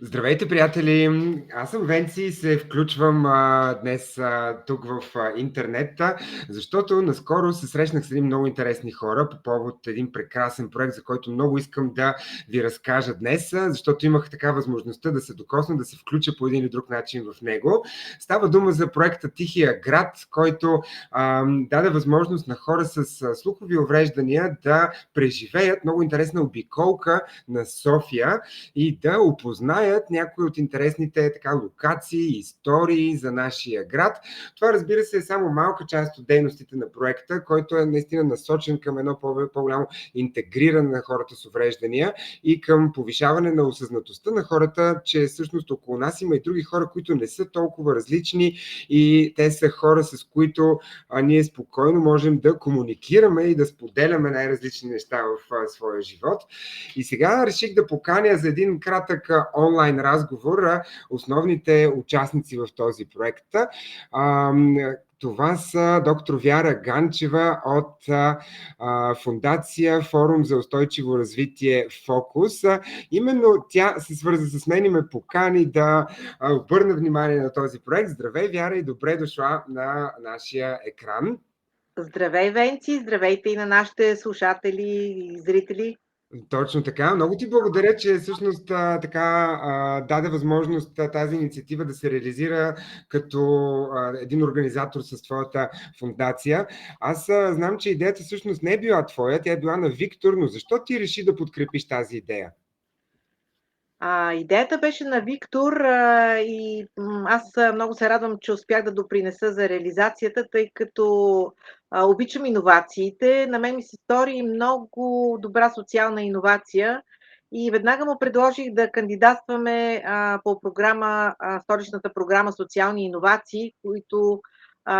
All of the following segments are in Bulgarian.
Здравейте, приятели! Аз съм Венци и се включвам днес тук в интернет, защото наскоро се срещнах с едни много интересни хора по повод един прекрасен проект, за който много искам да ви разкажа днес, защото имах така възможността да се докосна, да се включа по един или друг начин в него. Става дума за проекта Тихия град, който даде възможност на хора с слухови увреждания да преживеят много интересна обиколка на София и да опознаят някои от интересните локации, истории за нашия град. Това, разбира се, е само малка част от дейностите на проекта, който е наистина насочен към едно по-голямо интегриране на хората с увреждания и към повишаване на осъзнатостта на хората, че всъщност около нас има и други хора, които не са толкова различни и те са хора, с които ние спокойно можем да комуникираме и да споделяме най-различни неща в своя живот. И сега реших да поканя за един кратък онлайн разговор основните участници в този проект. Това са доктор Вяра Ганчева от Фондация Форум за устойчиво развитие Фокус. Именно тя се свърза с мен и ме покани да обърна внимание на този проект. Здравей, Вяра, и добре дошла на нашия екран. Здравей, Венци! Здравейте и на нашите слушатели и зрители! Точно така. Много ти благодаря, че всъщност даде възможност тази инициатива да се реализира като един организатор с твоята фондация. Аз знам, че идеята всъщност не е била твоя, тя е била на Виктор, но защо ти реши да подкрепиш тази идея? Идеята беше на Виктор и аз много се радвам, че успях да допринеса за реализацията, тъй като обичам иновациите. На мен ми се стори много добра социална иновация и веднага му предложих да кандидатстваме по програма, столичната програма Социални иновации, които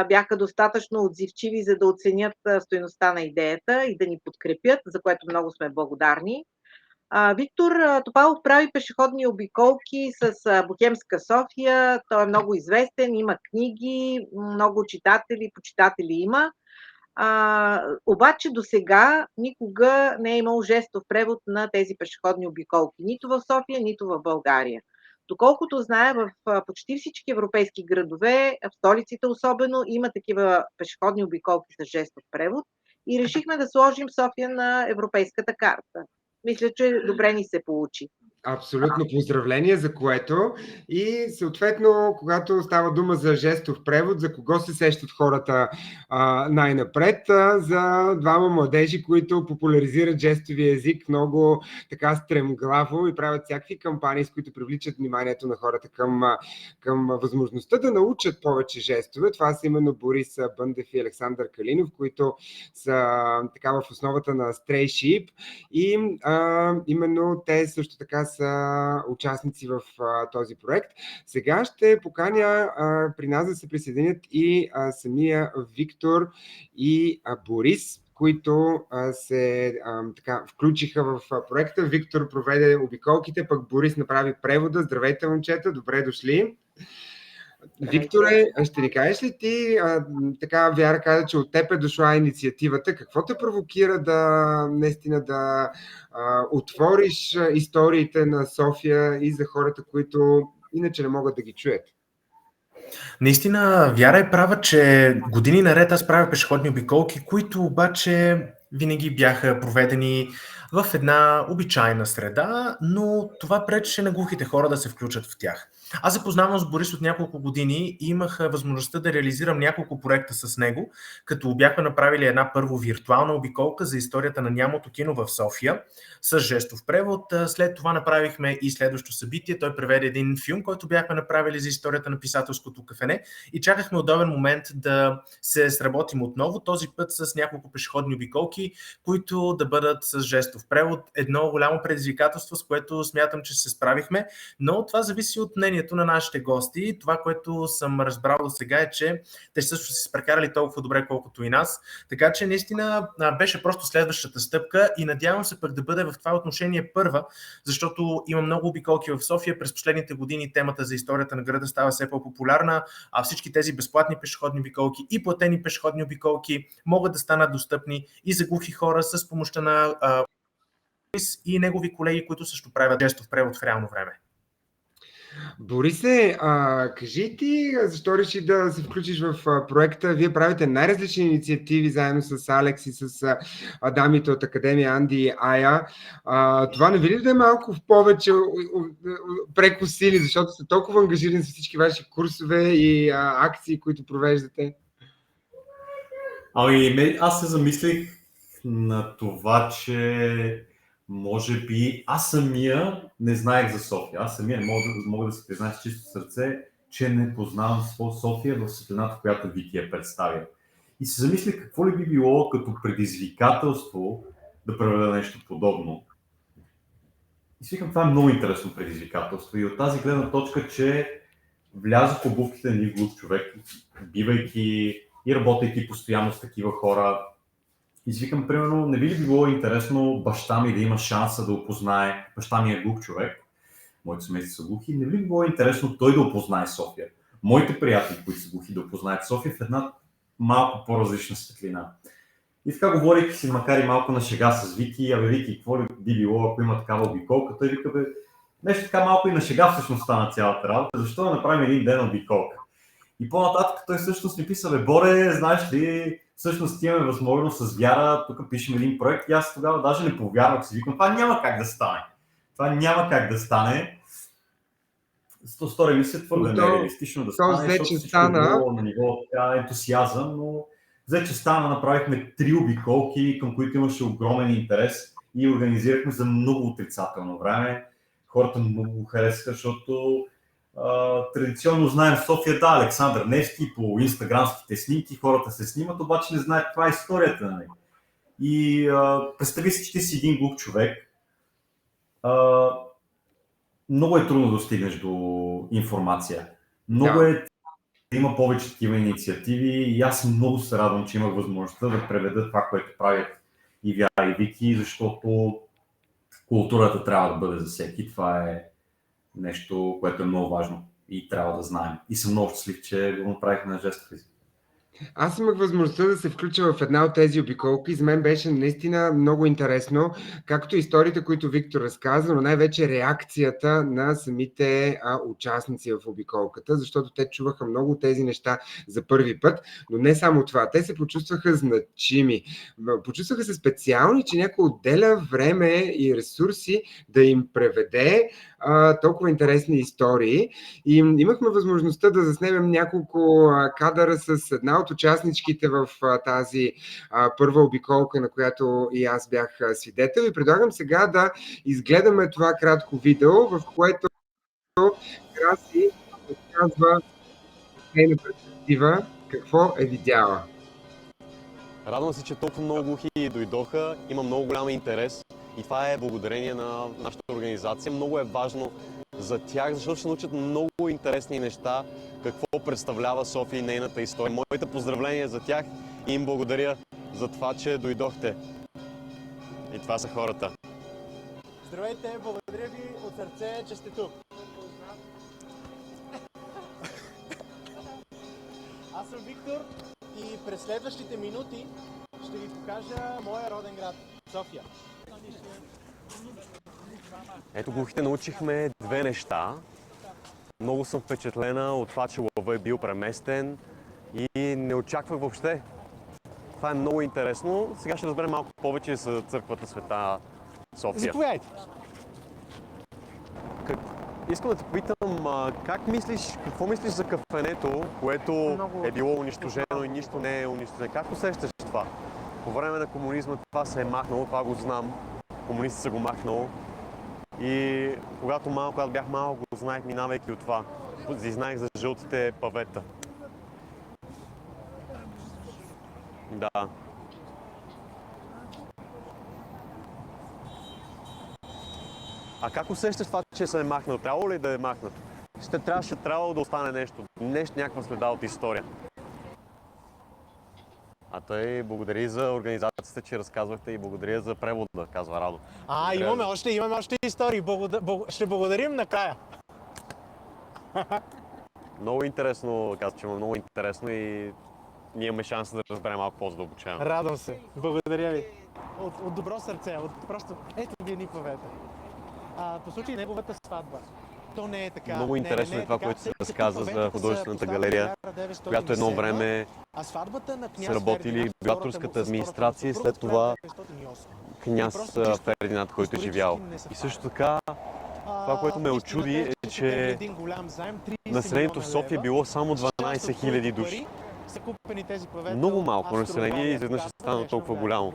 бяха достатъчно отзивчиви, за да оценят стойността на идеята и да ни подкрепят, за което много сме благодарни. Виктор Топалов прави пешеходни обиколки с Бохемска София. Той е много известен, има книги, много читатели, почитатели има. Обаче до сега никога не е имал жестов превод на тези пешеходни обиколки. Нито в София, нито в България. Доколкото знае, в почти всички европейски градове, в столиците особено, има такива пешеходни обиколки с жестов превод и решихме да сложим София на европейската карта. Мисля, че добре ни се получи. Абсолютно, поздравление за което. И съответно, когато става дума за жестов превод, за кого се сещат хората най-напред? За двама младежи, които популяризират жестовия език много така стремглаво и правят всякакви кампании, с които привличат вниманието на хората към възможността да научат повече жестове. Това са именно Борис Бъндев и Александър Калинов, които са така в основата на Stray Sheep и именно те също така са участници в този проект. Сега ще поканя при нас да се присъединят и самия Виктор и Борис, които се включиха в проекта. Виктор проведе обиколките, пък Борис направи превода. Здравейте, момчета, добре дошли. Викторе, ще ни кажеш ли ти, Вяра каза, че от теб е дошла инициативата, какво те провокира наистина да отвориш историите на София и за хората, които иначе не могат да ги чуят? Наистина, Вяра е права, че години наред аз правя пешеходни обиколки, които обаче винаги бяха проведени в една обичайна среда, но това пречеше на глухите хора да се включат в тях. Аз запознавам с Борис от няколко години и имах възможността да реализирам няколко проекта с него, като бяхме направили една първо виртуална обиколка за историята на нямото кино в София с жестов превод. След това направихме и следващо събитие. Той преведе един филм, който бяхме направили за историята на писателското кафене и чакахме удобен момент да се сработим отново, този път с няколко пешеходни обиколки, които да бъдат с жестов превод. Едно голямо предизвикателство, с което смятам, че се справихме, но това зависи от мнението впечатлението на нашите гости. Това, което съм разбрал до сега е, че те също са се прекарали толкова добре, колкото и нас. Така че наистина беше просто следващата стъпка и надявам се пък да бъде в това отношение първа, защото има много обиколки в София. През последните години темата за историята на града става все по-популярна, а всички тези безплатни пешеходни обиколки и платени пешеходни обиколки могат да станат достъпни и за глухи хора с помощта на и негови колеги, които също правят жестов превод в реално време. Борисе, кажи ти, защо реши да се включиш в проекта? Вие правите най-различни инициативи заедно с Алекс и с дамите от Академия Анди и Ая. Това не ви ли да е малко в повече преко сили, защото сте толкова ангажирани с всички ваши курсове и акции, които провеждате? Аз се замислих на това, че може би аз самия не знаех за София. Аз самия мога да се призная с чисто сърце, че не познавам София в светлината, в която Вики я представя. И се замислих какво ли би било като предизвикателство да проведа нещо подобно. И си викам, това е много интересно предизвикателство. И от тази гледна точка, че влязох в обувките на един глух човек, бивайки и работейки постоянно с такива хора. И си викам, примерно, не би ли било интересно баща ми да има шанса да опознае, баща ми е глух човек, моите семейства са глухи, не би ли било интересно той да опознае София, моите приятели, които са глухи, да опознаят София в една малко по-различна светлина. И така говорейки си, макар и малко на шега с Вики, Вики, какво ли би било, ако има такава обиколка, той вика, нещо така малко и на шега всъщност стана цялата работа, защо да направим един ден обиколка? И по-нататък той всъщност ми писа, Боре, знаеш ли, всъщност имаме възможност с Вяра, тук пишем един проект и аз тогава даже не повярвах, си викам, това няма как да стане. Това няма как да стане. Стори ми се твърде нереалистично да стане, защото всичко е било на ниво ентусиазъм, но взе, че стана, направихме 3 обиколки, към които имаше огромен интерес и организирахме за много отрицателно време. Хората много харесаха, защото традиционно знаем в София, да, Александър Невски, по инстаграмските снимки хората се снимат, обаче не знаят каква е историята на него. И представи си, че ти си един глух човек. Много е трудно да стигнеш до информация. Много е да има повече такива инициативи и аз много се радвам, че имах възможността да преведа това, което правят и Вяра и Вики, защото културата трябва да бъде за всеки. Това е нещо, което е много важно и трябва да знаем. И съм много щастлив, че го направихме на жестов език. Аз имах възможността да се включа в една от тези обиколки. За мен беше наистина много интересно, както историите, които Виктор разказа, но най-вече реакцията на самите участници в обиколката, защото те чуваха много тези неща за първи път, но не само това. Те се почувстваха значими. Почувстваха се специални, че някой отделя време и ресурси да им преведе толкова интересни истории. И имахме възможността да заснемем няколко кадъра с една от участничките в тази първа обиколка, на която и аз бях свидетел. И предлагам сега да изгледаме това кратко видео, в което Краси разказва нейна перспектива какво е видяла. Радвам се, че толкова много глухи дойдоха, има много голям интерес и това е благодарение на нашата организация. Много е важно за тях, защото ще научат много интересни неща, какво представлява София и нейната история. Моите поздравления за тях и им благодаря за това, че дойдохте. И това са хората. Здравейте, благодаря ви от сърце, че сте тук. Аз съм Виктор и през следващите минути ще ви покажа моя роден град, София. Ето, глухите научихме 2 неща. Много съм впечатлена от това, че лъва е бил преместен и не очаквах въобще. Това е много интересно. Сега ще разберем малко повече за църквата Света София. Заповядайте! Искам да те питам, какво мислиш за кафенето, което е било унищожено и нищо не е унищожено? Как усещаш това? По време на комунизма това се е махнало, това го знам. Комунистите са го махнало. И когато бях малък, го знаех, минавайки от това. Знаех за жълтите павета. Да. А как усещаш това, че се е махнал? Трябвало ли да е махнат? ще трябвало да остане нещо, някаква следа от история. А той благодари за организацията, че разказвахте и благодаря за превода, казва Радо. Имаме още истории. Ще благодарим накрая. Много интересно, казва, че е много интересно и ние имаме шанс да разберем малко по-задълбочено. Радвам се. Благодаря ви. От добро сърце. Просто ето ви ни повете. По случай неговата сватба. То не е така. Много интересно е това, което се разказа за художествената галерия, която едно време са работили била турската администрация и след това княз Фердинанд, който е живял. И също така, това, което ме очуди е, че населението в София било само 12 000 души. Много малко население и изведнъж е станало толкова голямо.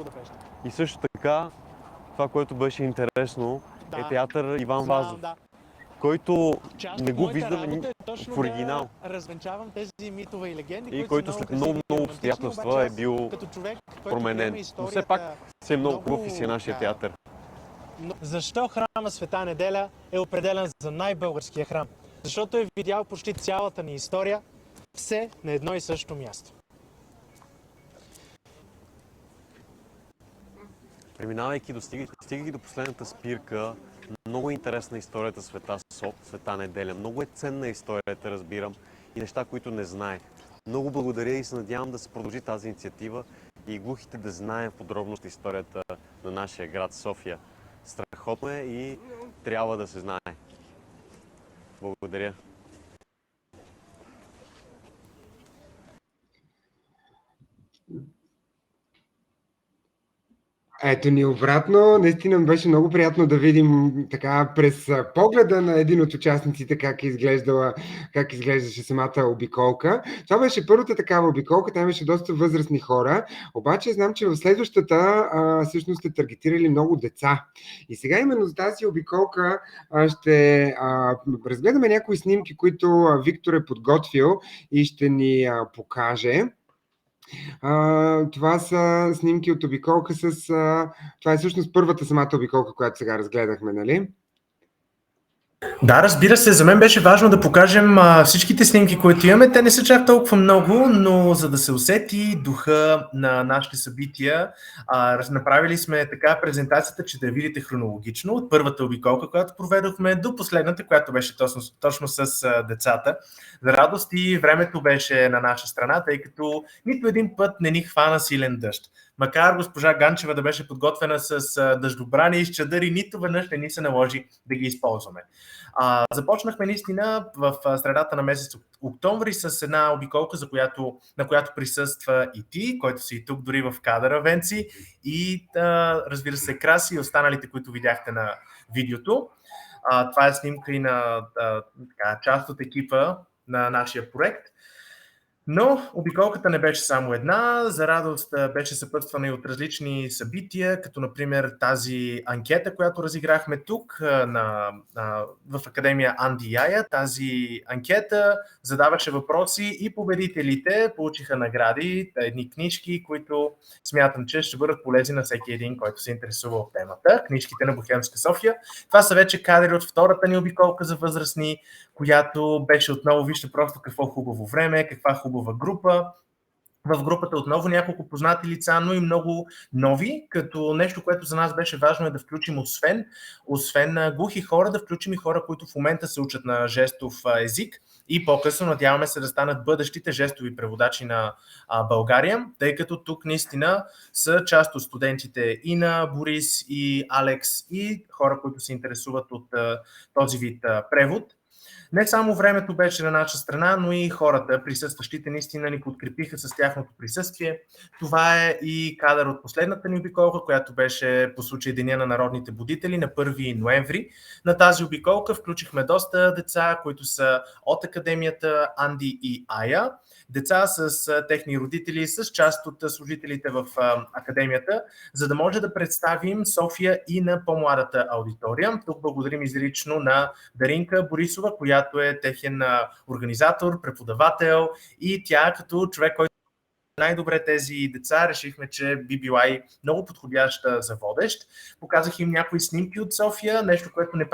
И също така, това, което беше интересно, е театър Иван Вазов, който не го виждаме в оригинал. И който след много обстоятелства е бил променен. Но все пак си е много хубав и си е нашия театър. Защо храма Света Неделя е определен за най-българския храм? Защото е видял почти цялата ни история, все на едно и също място. Преминавайки, стигайки до последната спирка, много интересна историята Света Неделя. Много е ценна историята, разбирам, и неща, които не знаех. Много благодаря и се надявам да се продължи тази инициатива и глухите да знаем в подробност историята на нашия град София. Страхотно е и трябва да се знае. Благодаря. Ето ни обратно. Наистина беше много приятно да видим така през погледа на един от участниците как изглеждаше самата обиколка. Това беше първата такава обиколка, там беше доста възрастни хора, обаче знам, че в следващата всъщност сте таргетирали много деца. И сега именно за тази обиколка ще разгледаме някои снимки, които Виктор е подготвил и ще ни покаже. Това са снимки от обиколка това е всъщност първата самата обиколка, която сега разгледахме, нали? Да, разбира се, за мен беше важно да покажем всичките снимки, които имаме. Те не са чак толкова много, но за да се усети духа на нашите събития, направили сме така презентацията, че да я видите хронологично от първата обиколка, която проведохме, до последната, която беше точно с децата. За радост и времето беше на наша страна, тъй като нито един път не ни хвана силен дъжд. Макар госпожа Ганчева да беше подготвена с дъждобрани и с чадъри, нито веднъж не ни се наложи да ги използваме. Започнахме наистина в средата на месец октомври с една обиколка, на която присъства и ти, който си и тук дори в кадъра, Венци, и разбира се Краси и останалите, които видяхте на видеото. Това е снимка и на част от екипа на нашия проект. Но обиколката не беше само една, за радост беше съпътствана и от различни събития, като например тази анкета, която разиграхме тук в Академия Анди Яя. Тази анкета задаваше въпроси и победителите получиха награди, едни книжки, които смятам, че ще бъдат полезни на всеки един, който се интересува от темата. Книжките на Бохемска София. Това са вече кадри от втората ни обиколка за възрастни, която беше отново, вижте просто какво хубаво време, каква хубава група. В групата отново няколко познати лица, но и много нови, като нещо, което за нас беше важно е да включим освен глухи хора, да включим и хора, които в момента се учат на жестов език и по-късно надяваме се да станат бъдещите жестови преводачи на България, тъй като тук наистина са част от студентите и на Борис, и Алекс, и хора, които се интересуват от този вид превод. Не само времето беше на наша страна, но и хората, присъстващите, наистина ни подкрепиха с тяхното присъствие. Това е и кадър от последната ни обиколка, която беше по случай Деня на народните будители на 1 ноември. На тази обиколка включихме доста деца, които са от Академията Анди и Ая. Деца с техни родители, с част от служителите в Академията, за да може да представим София и на по-младата аудитория. Тук благодарим изрично на Даринка Борисова, която е техен организатор, преподавател и тя като човек, който най-добре тези деца, решихме, че би била и много подходяща за водещ. Показах им някои снимки от София, нещо, което не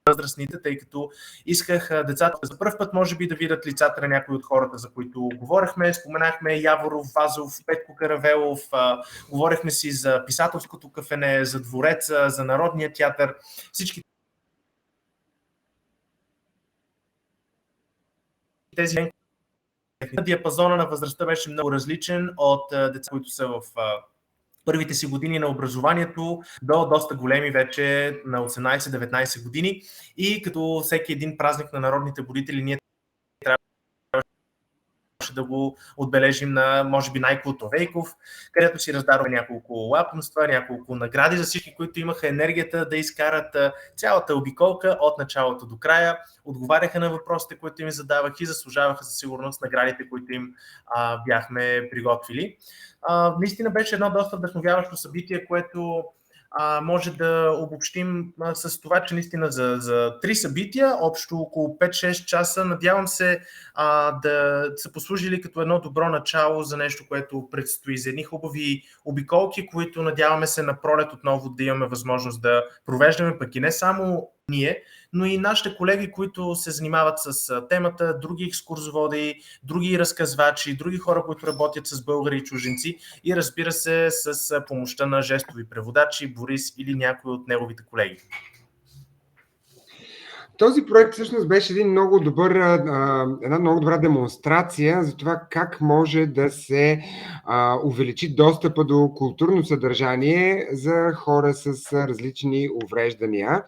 възрастните, тъй като исках децата за първ път може би да видят лицата на някои от хората, за които говорихме. Споменахме Яворов, Вазов, Петко Каравелов, говорихме си за писателското кафене, за двореца, за Народния театър. Всички тези диапазона на възрастта беше много различен от деца, които са в първите си години на образованието до доста големи вече на 18-19 години. И като всеки един празник на народните будители, ние трябваше да го отбележим на, може би, Най-Клуто Вейков, където си раздадохме няколко лакомства, няколко награди за всички, които имаха енергията да изкарат цялата обиколка от началото до края, отговаряха на въпросите, които им задавах и заслужаваха със сигурност наградите, които им бяхме приготвили. Наистина беше едно доста вдъхновяващо събитие, което може да обобщим с това, че наистина за 3 събития, общо около 5-6 часа, надявам се да са послужили като едно добро начало за нещо, което предстои, за едни хубави обиколки, които надяваме се на пролет отново да имаме възможност да провеждаме, пък и не само ние, но и нашите колеги, които се занимават с темата, други екскурзоводи, други разказвачи, други хора, които работят с българи и чужденци и разбира се с помощта на жестови преводачи, Борис или някой от неговите колеги. Този проект всъщност беше една много добра демонстрация за това как може да се увеличи достъпа до културно съдържание за хора с различни увреждания.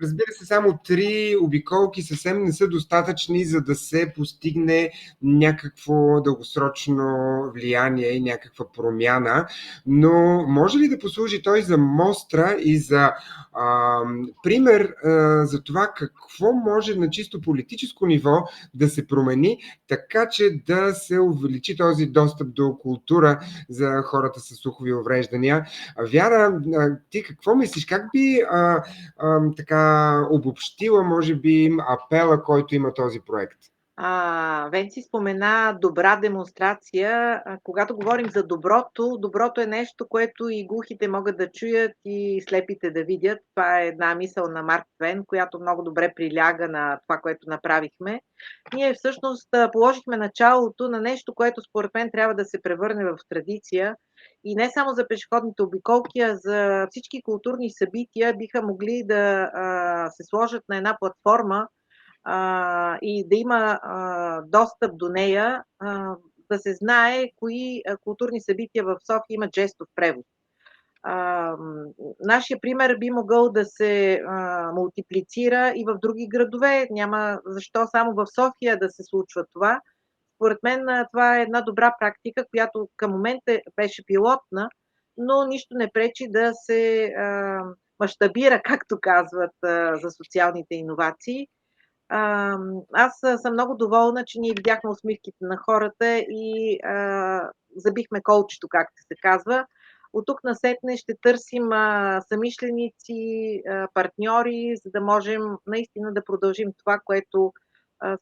Разбира се, само 3 обиколки съвсем не са достатъчни, за да се постигне някакво дългосрочно влияние и някаква промяна, но може ли да послужи той за мостра и за пример за това какво може на чисто политическо ниво да се промени, така че да се увеличи този достъп до култура за хората с слухови увреждания. Вяра, ти какво мислиш? Как би така обобщила, може би, апела, който има този проект? Венци спомена добра демонстрация. Когато говорим за доброто е нещо, което и глухите могат да чуят и слепите да видят. Това е една мисъл на Марк Твен, която много добре приляга на това, което направихме. Ние всъщност положихме началото на нещо, което според мен трябва да се превърне в традиция. И не само за пешеходните обиколки, а за всички културни събития биха могли да се сложат на една платформа, и да има достъп до нея, да се знае кои културни събития в София имат жестов превод. Нашия пример би могъл да се мултиплицира и в други градове. Няма защо само в София да се случва това. Според мен това е една добра практика, която към момента беше пилотна, но нищо не пречи да се мащабира, както казват, за социалните иновации. Аз съм много доволна, че ние видяхме усмивките на хората и забихме колчето, както се казва. От тук насетне ще търсим съмишленици, партньори, за да можем наистина да продължим това, което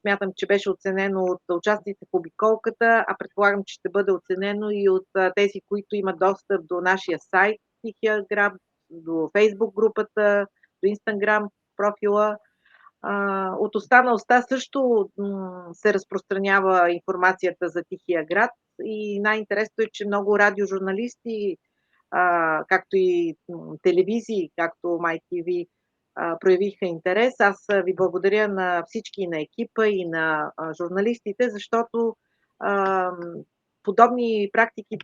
смятам, че беше оценено от участниците в обиколката, а предполагам, че ще бъде оценено и от тези, които имат достъп до нашия сайт Тихия град, до Фейсбук групата, до Инстаграм профила. От уста на уста също се разпространява информацията за Тихия град и най-интересното е, че много радиожурналисти, както и телевизии, както MyTV, проявиха интерес. Аз ви благодаря на всички, на екипа и на журналистите, защото подобни практики,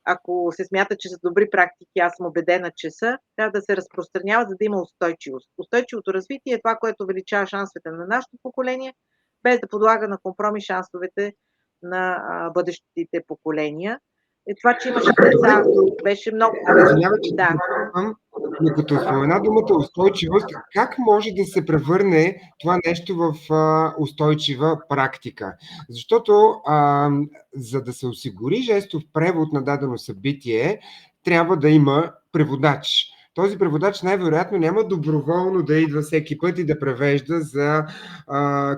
ако се смята, че са добри практики, аз съм убедена, че са, трябва да се разпространяват, за да има устойчивост. Устойчивото развитие е това, което увеличава шансовете на нашето поколение, без да подлага на компромис шансовете на бъдещите поколения. И това, че имаше деца, беше много... Да. Но като спомена думата устойчивост, как може да се превърне това нещо в устойчива практика? Защото за да се осигури жестов превод на дадено събитие, трябва да има преводач. Този преводач най-вероятно няма доброволно да идва всеки път и да превежда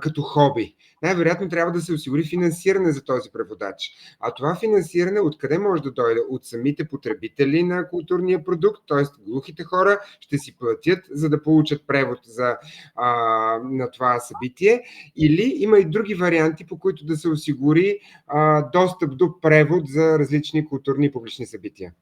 като хоби. най-вероятно трябва да се осигури финансиране за този преводач. А това финансиране откъде може да дойде? От самите потребители на културния продукт, т.е. глухите хора ще си платят, за да получат превод на това събитие, или има и други варианти, по които да се осигури достъп до превод за различни културни и публични събития.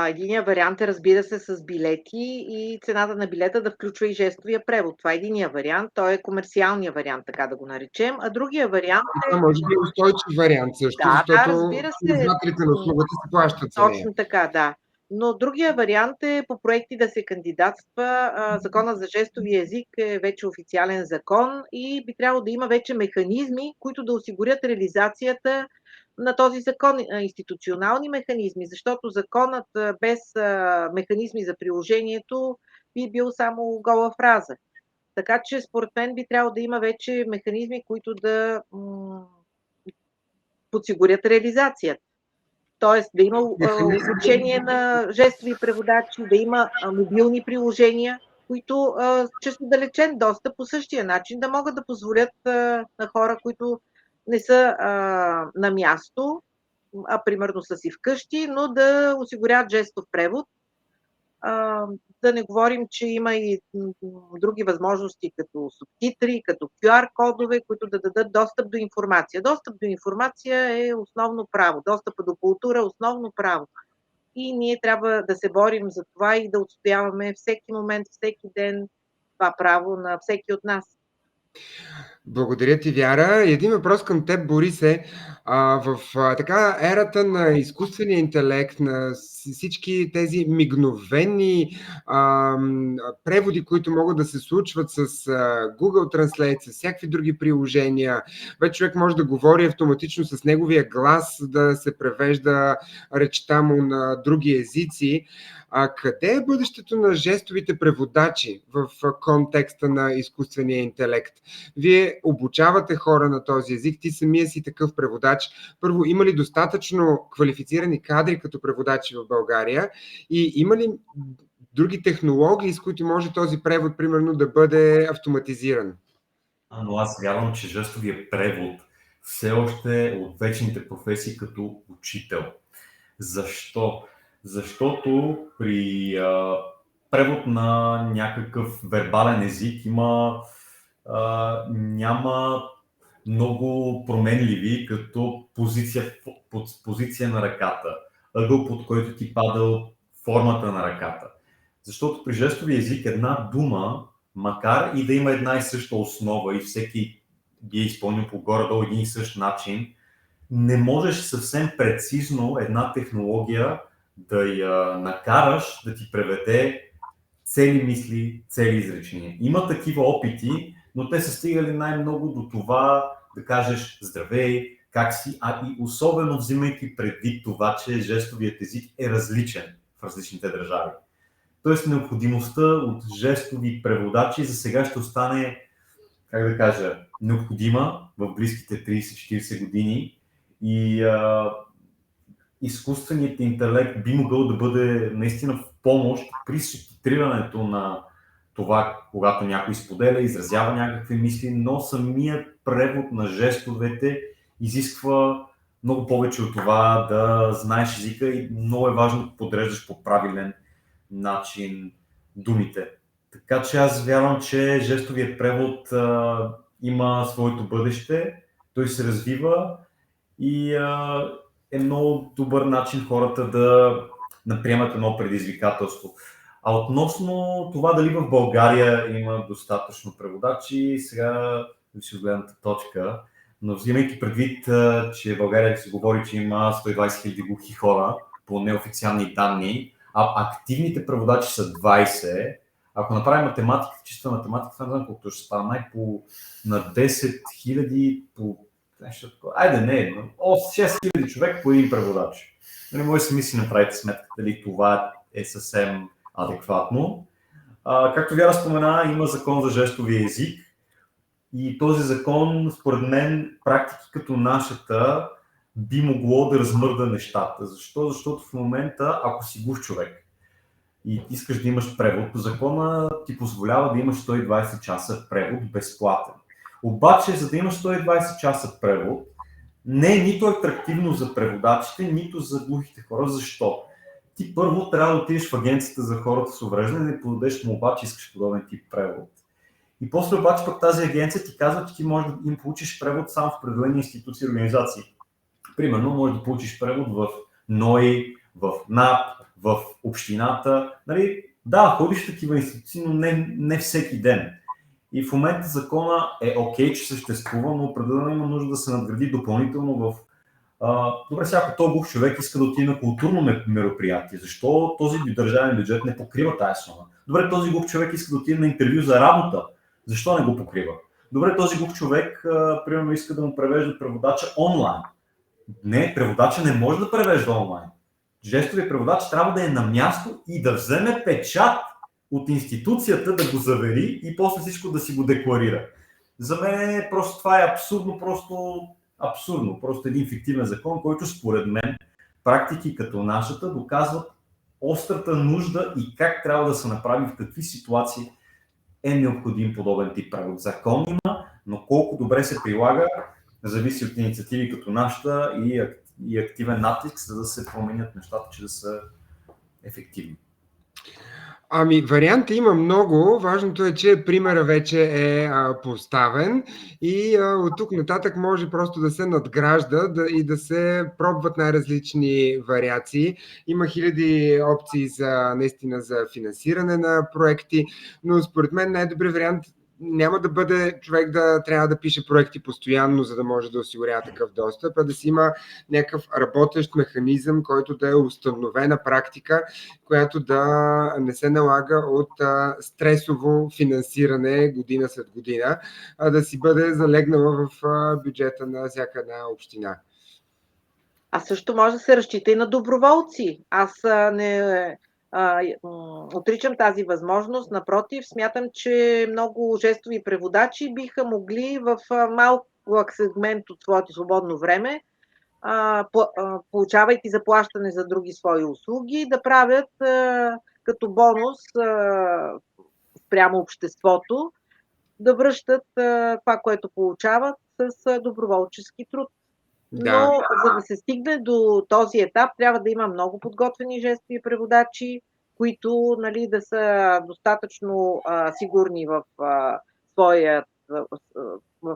Единият вариант е, разбира се, с билети и цената на билета да включва и жестовия превод. Това е единият вариант, той е комерциалният вариант, така да го наречем. А другия вариант е... Това може би е устойчив вариант също, Да, защото разбира се. ползвателите на услугата се плащат за нея. Точно така, да. Но другия вариант е по проекти да се кандидатства. Закона за жестовия език е вече официален закон и би трябвало да има вече механизми, които да осигурят реализацията на този закон, институционални механизми, защото законът без механизми за приложението би бил само гола фраза. Така че според мен би трябвало да има вече механизми, които да подсигурят реализацията. Тоест да има обучение на жестови преводачи, да има мобилни приложения, които чрез отдалечен достъп по същия начин да могат да позволят на хора, които не са на място, а примерно са си вкъщи, но да осигуряват жестов превод. Да не говорим, че има и други възможности, като субтитри, като QR-кодове, които да дадат достъп до информация. Достъп до информация е основно право. Достъпът до култура е основно право. И ние трябва да се борим за това и да отстояваме всеки момент, всеки ден това право на всеки от нас. Благодаря ти, Вяра. И един въпрос към теб, Борисе. В така ерата на изкуствения интелект, на всички тези мигновени преводи, които могат да се случват с Google Translate, с всякакви други приложения, вече човек може да говори автоматично с неговия глас, да се превежда речта му на други езици. Къде е бъдещето на жестовите преводачи в контекста на изкуствения интелект? Вие обучавате хора на този език, ти самия си такъв преводач. Първо, има ли достатъчно квалифицирани кадри като преводачи в България и има ли други технологии, с които може този превод, примерно, да бъде автоматизиран? Но аз вярвам, че жестовия превод все още е от вечните професии като учител. Защо? Защото при превод на някакъв вербален език няма много променливи като позиция на ръката, ъгъл, под който ти пада формата на ръката. Защото при жестови език една дума, макар и да има една и съща основа и всеки ги е изпълнил по горе-долу един и същ начин, не можеш съвсем прецизно една технология да я накараш да ти преведе цели мисли, цели изречения. Има такива опити, но те са стигали най-много до това да кажеш здравей, как си, и особено взимайки предвид това, че жестовият език е различен в различните държави. Тоест необходимостта от жестови преводачи за сега ще остане, необходима в близките 30-40 години и изкуственият интелект би могъл да бъде наистина в помощ при субтитрирането на това, когато някой споделя, изразява някакви мисли, но самият превод на жестовете изисква много повече от това да знаеш езика и много е важно да подреждаш по правилен начин думите. Така че аз вярвам, че жестовият превод има своето бъдеще, той се развива и е много добър начин хората да приемат едно предизвикателство. А относно това дали в България има достатъчно преводачи, сега да си от гледната точка, но взимайки предвид, че в България се говори, че има 120 000 глухи хора по неофициални данни, а активните преводачи са 20, ако направим математика, чиста математика, не знам колко ще стане, на 10 000 по нещо такова. Айде не, 6 000 човек по един преводач. Не може да си направите сметка дали това е съвсем адекватно. Както Вяра спомена, има закон за жестовия език и този закон, според мен, практики като нашата би могло да размърда нещата. Защо? Защото в момента, ако си глух човек и искаш да имаш превод, закона ти позволява да имаш 120 часа превод безплатен. Обаче, за да имаш 120 часа превод, не е нито атрактивно за преводачите, нито за глухите хора. Защо? Ти първо трябва да отидеш в агенцията за хората с увреждане, да подадеш молба, че искаш подобен тип превод. И после обаче пък тази агенция ти казва, че ти можеш да им получиш превод само в определени институции и организации. Примерно, можеш да получиш превод в НОИ, в НАП, в общината. Нали? Да, ходиш в такива институции, но не всеки ден. И в момента закона е окей, че съществува, но определено има нужда да се надгради допълнително в... Добре, сега ако този глух човек иска да отиде на културно мероприятие, защо този държавен бюджет не покрива тази сума? Добре, този глух човек иска да отиде на интервю за работа, защо не го покрива? Добре, този глух човек, примерно, иска да му превежда преводача онлайн. Не, преводача не може да превежда онлайн. Жестовият преводач трябва да е на място и да вземе печат от институцията, да го завери и после всичко да си го декларира. За мен просто това е абсурдно. Просто един фиктивен закон, който според мен практики като нашата доказват острата нужда и как трябва да се направи, в какви ситуации е необходим подобен тип превод. Закон има, но колко добре се прилага, зависи от инициативи като нашата и активен натиск, за да се променят нещата, че да са ефективни. Ами, варианти има много. Важното е, че примера вече е поставен и от тук нататък може просто да се надгражда и да се пробват най-различни вариации. Има хиляди опции наистина за финансиране на проекти, но според мен най-добрият вариант няма да бъде човек да трябва да пише проекти постоянно, за да може да осигурява такъв достъп, а да си има някакъв работещ механизъм, който да е установена практика, която да не се налага от стресово финансиране година след година, а да си бъде залегнала в бюджета на всяка една община. А също може да се разчита и на доброволци. Аз не отричам тази възможност. Напротив, смятам, че много жестови преводачи биха могли в малък сегмент от своето свободно време, получавайки заплащане за други свои услуги, да правят като бонус спрямо обществото, да връщат това, което получават с доброволчески труд. Да. Но за да се стигне до този етап, трябва да има много подготвени жестови преводачи, които, нали, да са достатъчно сигурни в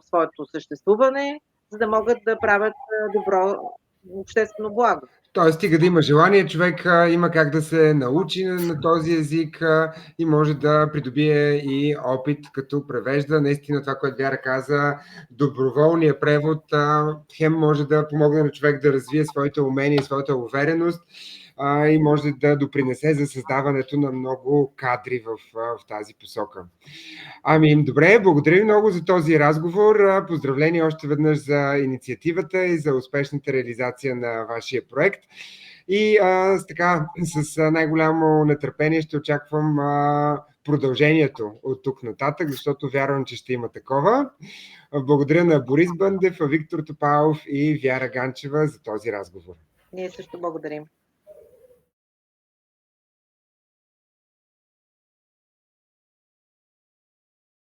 своето съществуване, за да могат да правят добро обществено благо. Тоест, стига да има желание, човек има как да се научи на този език и може да придобие и опит, като превежда. Наистина това, което Вяра каза, доброволният превод хем може да помогне на човек да развие своите умения и своята увереност и може да допринесе за създаването на много кадри в тази посока. Ами, добре, благодаря ви много за този разговор. Поздравления още веднъж за инициативата и за успешната реализация на вашия проект. И с най-голямо нетърпение ще очаквам продължението от тук нататък, защото вярвам, че ще има такова. Благодаря на Борис Бъндев, Виктор Топалов и Вяра Ганчева за този разговор. Ние също благодарим.